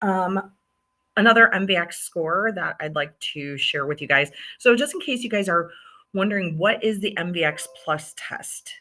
Another MVX score that I'd like to share with you guys. So just in case you guys are wondering, what is the MVX plus test?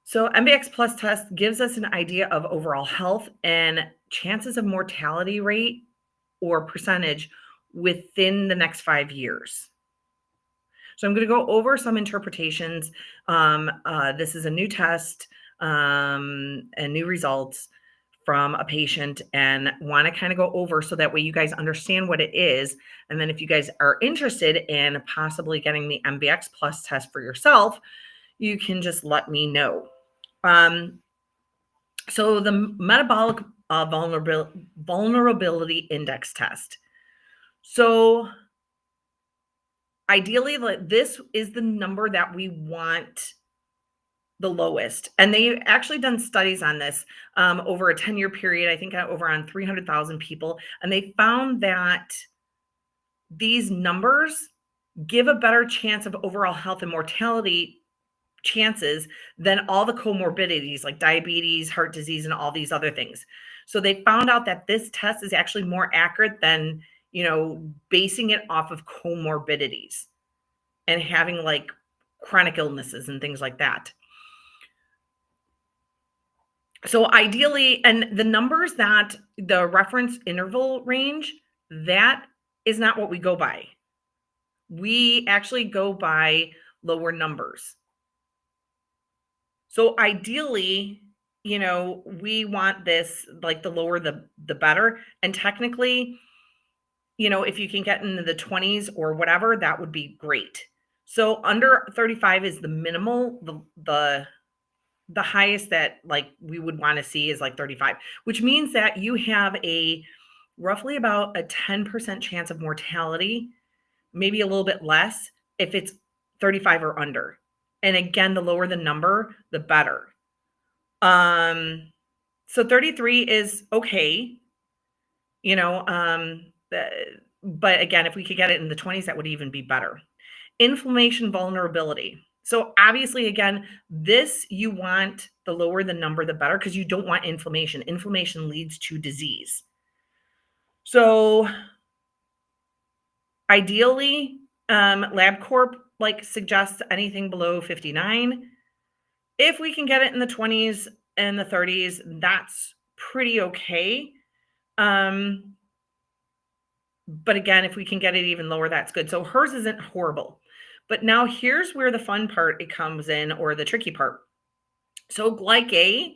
So MVX plus test gives us an idea of overall health and chances of mortality rate or percentage within the next 5 years. So I'm going to go over some interpretations. This is a new test and new results from a patient, and want to kind of go over so that way you guys understand what it is. And then if you guys are interested in possibly getting the MVX plus test for yourself, you can just let me know. So the metabolic vulnerability index test. So ideally, this is the number that we want the lowest. And they actually done studies on this over a 10-year period, I think over on 300,000 people. And they found that these numbers give a better chance of overall health and mortality chances than all the comorbidities like diabetes, heart disease, and all these other things. So they found out that this test is actually more accurate than, basing it off of comorbidities and having like chronic illnesses and things like that. So ideally, and the numbers that the reference interval range, that is not what we go by. We actually go by lower numbers. So ideally, we want this, like the lower the better. And technically, if you can get into the 20s or whatever, that would be great. So under 35 is the minimal, the highest that like we would want to see is like 35, which means that you have a roughly about a 10% chance of mortality, maybe a little bit less if it's 35 or under. And again, the lower the number, the better. So 33 is okay, but again, if we could get it in the 20s, that would even be better. Inflammation vulnerability. So obviously, again, this you want the lower the number, the better, because you don't want inflammation. Inflammation leads to disease. So ideally, LabCorp suggests anything below 59. If we can get it in the 20s and the 30s, that's pretty okay. But again, if we can get it even lower, that's good. So hers isn't horrible. But now here's where the fun part it comes in, or the tricky part. So glyca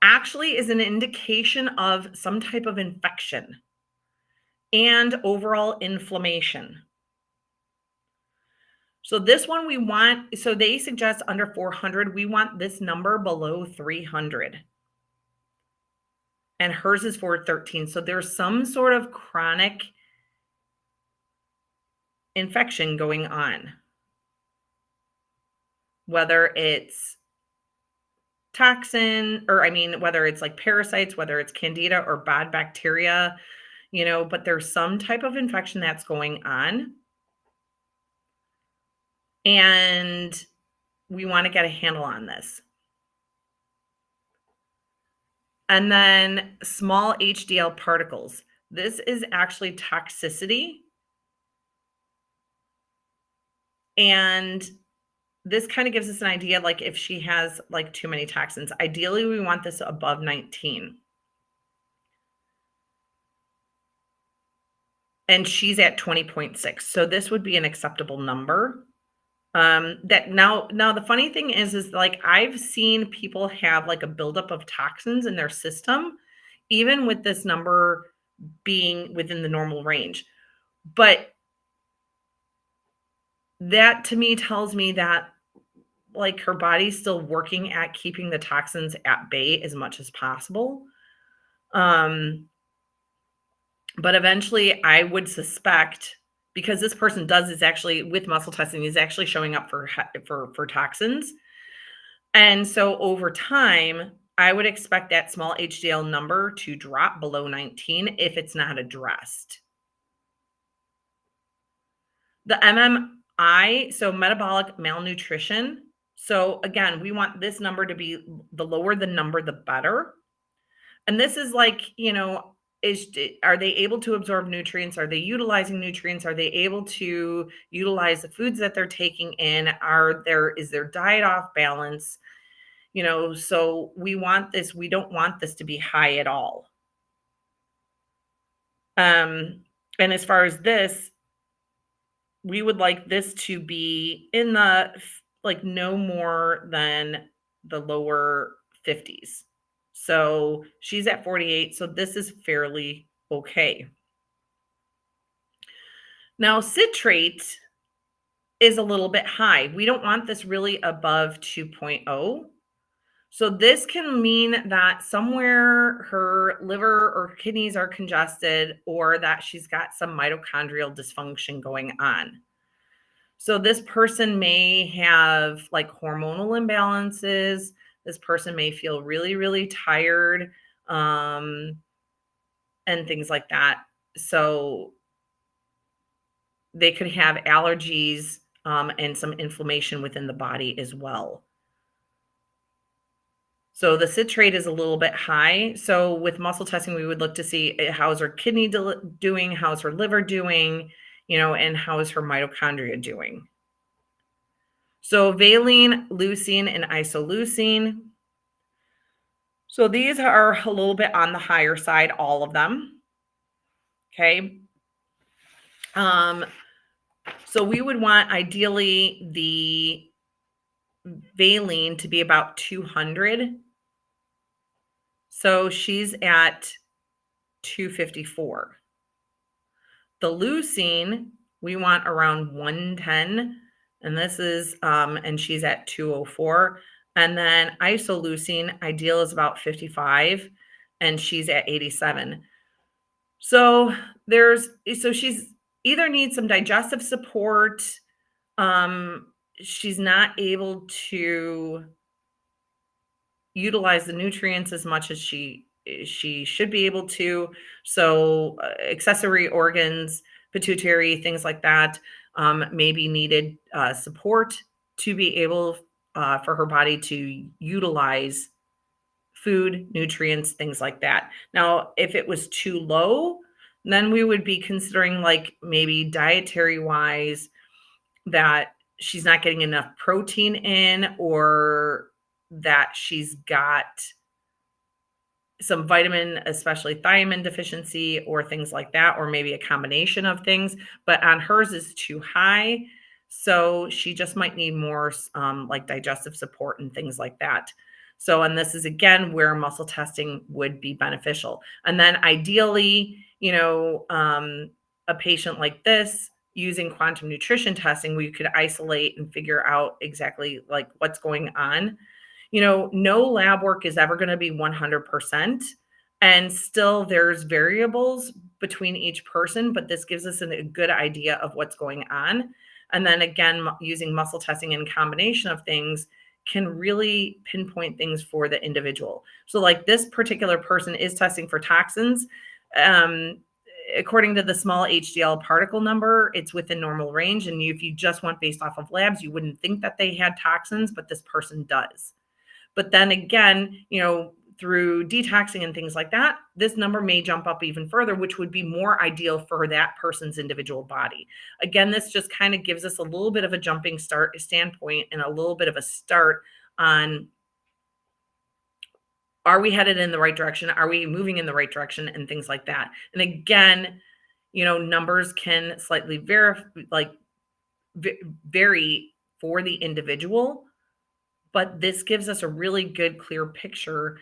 actually is an indication of some type of infection and overall inflammation. So this one we want, so they suggest under 400, we want this number below 300. And hers is 413. So there's some sort of chronic infection going on. Whether it's toxin, or whether it's like parasites, whether it's candida or bad bacteria, but there's some type of infection that's going on. And we want to get a handle on this. And then small HDL particles. This is actually toxicity. And this kind of gives us an idea, like if she has like too many toxins. Ideally, we want this above 19. And she's at 20.6. So this would be an acceptable number. That now the funny thing is like I've seen people have like a buildup of toxins in their system, even with this number being within the normal range. But that to me tells me that like her body's still working at keeping the toxins at bay as much as possible. But eventually I would suspect, because this person is actually with muscle testing, is actually showing up for toxins. And so over time, I would expect that small HDL number to drop below 19 if it's not addressed. The MMI, so metabolic malnutrition. So again, we want this number to be the lower the number, the better. And this is like, are they able to absorb nutrients? Are they utilizing nutrients? Are they able to utilize the foods that they're taking in? Is their diet off balance? So we don't want this to be high at all. And as far as this, we would like this to be in the like no more than the lower 50s. So she's at 48. So this is fairly okay. Now, citrate is a little bit high. We don't want this really above 2.0. So this can mean that somewhere her liver or kidneys are congested, or that she's got some mitochondrial dysfunction going on. So this person may have like hormonal imbalances. This person may feel really, really tired, and things like that. So they could have allergies, and some inflammation within the body as well. So the citrate is a little bit high. So with muscle testing, we would look to see how's her kidney doing, how's her liver doing, and how is her mitochondria doing. So valine, leucine, and isoleucine. So these are a little bit on the higher side, all of them. Okay. So we would want ideally the valine to be about 200. So she's at 254. The leucine, we want around 110. And this is, and she's at 204. And then isoleucine, ideal is about 55. And she's at 87. So she's either needs some digestive support. She's not able to utilize the nutrients as much as she should be able to. So accessory organs, pituitary, things like that, may be needed support to be able for her body to utilize food, nutrients, things like that. Now, if it was too low, then we would be considering like maybe dietary wise that she's not getting enough protein in, or that she's got some vitamin, especially thiamine deficiency, or things like that, or maybe a combination of things. But on hers is too high. So she just might need more like digestive support and things like that. So, and this is again where muscle testing would be beneficial. And then ideally, a patient like this, using quantum nutrition testing, we could isolate and figure out exactly like what's going on. No lab work is ever going to be 100%. And still there's variables between each person, but this gives us a good idea of what's going on. And then again, using muscle testing in combination of things can really pinpoint things for the individual. So like this particular person is testing for toxins. According to the small HDL particle number, it's within normal range. And if you just went based off of labs, you wouldn't think that they had toxins, but this person does. But then again, through detoxing and things like that, this number may jump up even further, which would be more ideal for that person's individual body. Again, this just kind of gives us a little bit of a jumping start standpoint and a little bit of a start on, are we headed in the right direction? Are we moving in the right direction, and things like that. And again, numbers can slightly vary for the individual, but this gives us a really good, clear picture,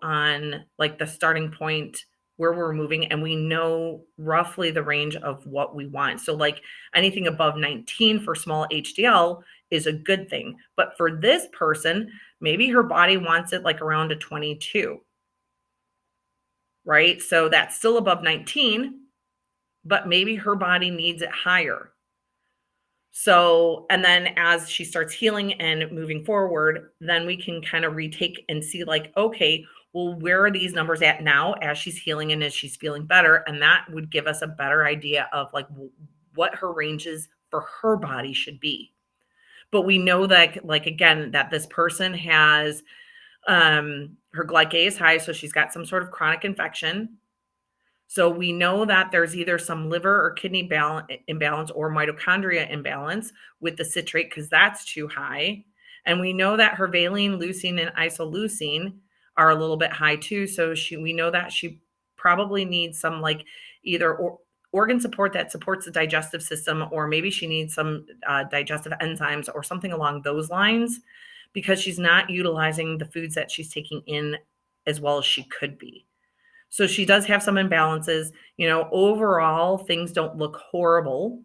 on like the starting point where we're moving, and we know roughly the range of what we want. So like anything above 19 for small HDL is a good thing. But for this person, maybe her body wants it like around a 22, right? So that's still above 19, but maybe her body needs it higher. So, and then as she starts healing and moving forward, then we can kind of retake and see like, okay, well, where are these numbers at now as she's healing and as she's feeling better? And that would give us a better idea of like what her ranges for her body should be. But we know that, like, again, that this person has her glycase high. So she's got some sort of chronic infection. So we know that there's either some liver or kidney imbalance or mitochondria imbalance with the citrate because that's too high. And we know that her valine, leucine, and isoleucine are a little bit high too. So we know that she probably needs some like either organ support that supports the digestive system, or maybe she needs some digestive enzymes or something along those lines because she's not utilizing the foods that she's taking in as well as she could be. So she does have some imbalances. Overall, things don't look horrible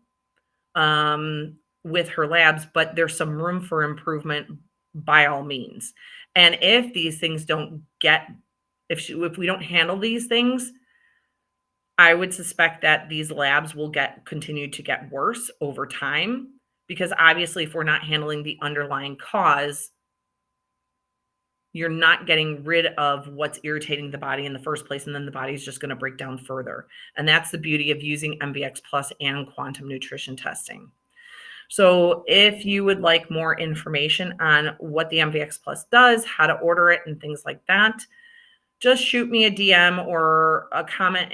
with her labs, but there's some room for improvement by all means. And if these things don't get, if we don't handle these things, I would suspect that these labs will continue to get worse over time because obviously, if we're not handling the underlying cause, you're not getting rid of what's irritating the body in the first place, and then the body is just going to break down further. And that's the beauty of using MVX Plus and quantum nutrition testing. So if you would like more information on what the MVX Plus does, how to order it, and things like that, just shoot me a DM or a comment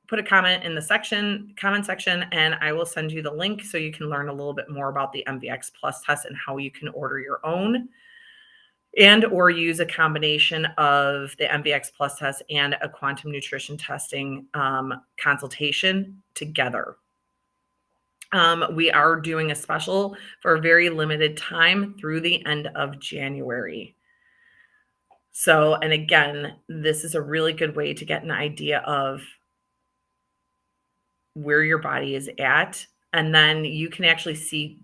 put a comment in the comment section, and I will send you the link so you can learn a little bit more about the MVX Plus test and how you can order your own and or use a combination of the MVX Plus test and a quantum nutrition testing consultation together. We are doing a special for a very limited time through the end of January. So, and again, this is a really good way to get an idea of where your body is at. And then you can actually see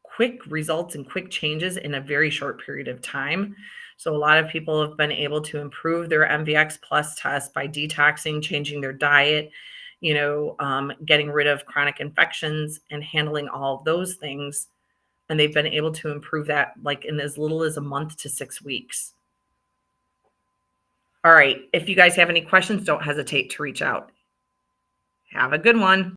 quick results and quick changes in a very short period of time. So a lot of people have been able to improve their MVX Plus test by detoxing, changing their diet, getting rid of chronic infections and handling all of those things. And they've been able to improve that like in as little as a month to 6 weeks. All right. If you guys have any questions, don't hesitate to reach out. Have a good one.